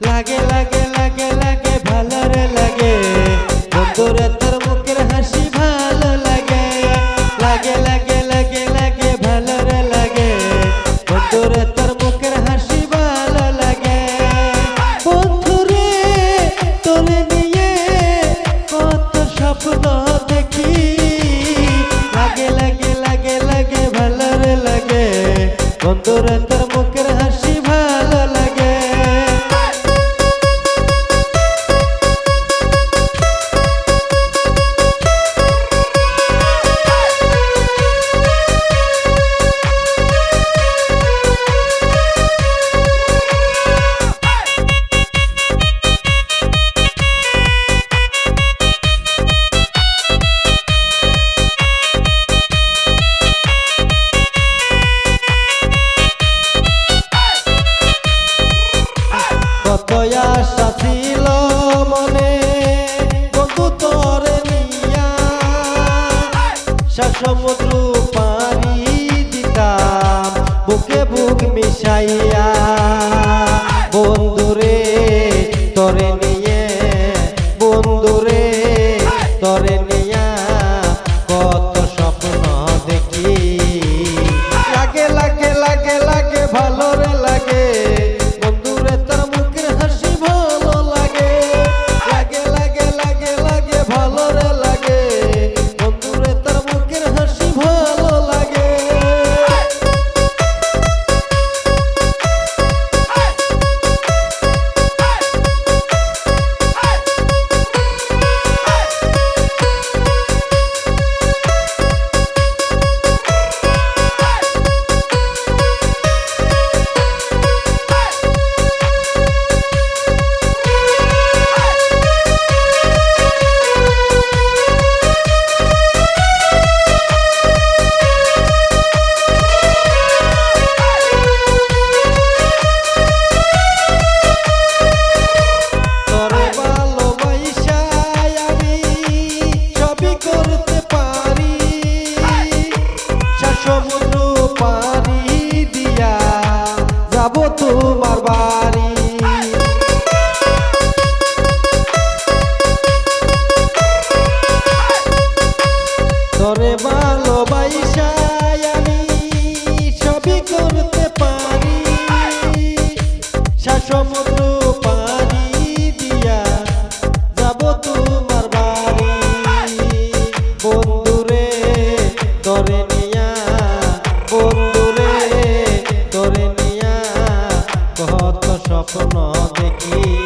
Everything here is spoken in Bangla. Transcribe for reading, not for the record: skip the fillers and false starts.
লাগে লাগে লাগে লাগে ভালো রে লাগে বন্ধুরে তোর মুখের হাসি ভালো লাগে লাগে লাগে লাগে লাগে ভালো রে লাগে বন্ধুরে তোর মুখের হাসি ভালো লাগে বন্ধুরে তোরে নিয়ে কত স্বপ্ন দেখি লাগে লাগে লাগে লাগে ভালো রে লাগে বন্ধুরে তোর মুখের হাসি ভালো লাগে কত আশা ছিল মনে বন্ধু তোরে নিয়া সমুদ্র পাড়ি দিতাম বুকে বুক মিশাইয়া বন্ধুরে তোরে নিয়ে বন্ধুরে তোরে নিয়া কত স্বপ্ন দেখি লাগে লাগে লাগে লাগে ভালো রে লাগে সমুদ্র পাড়ি দিয়া যাব তোমার বাড়ি তোরে ভালোবাসা আমি সবই করতে পারি সমুদ্র পাড়ি দিয়া যাব তোমার বাড়ি বন্ধুরে তোরে বন্ধুরে তোরে নিয়া কত স্বপ্ন দেখি।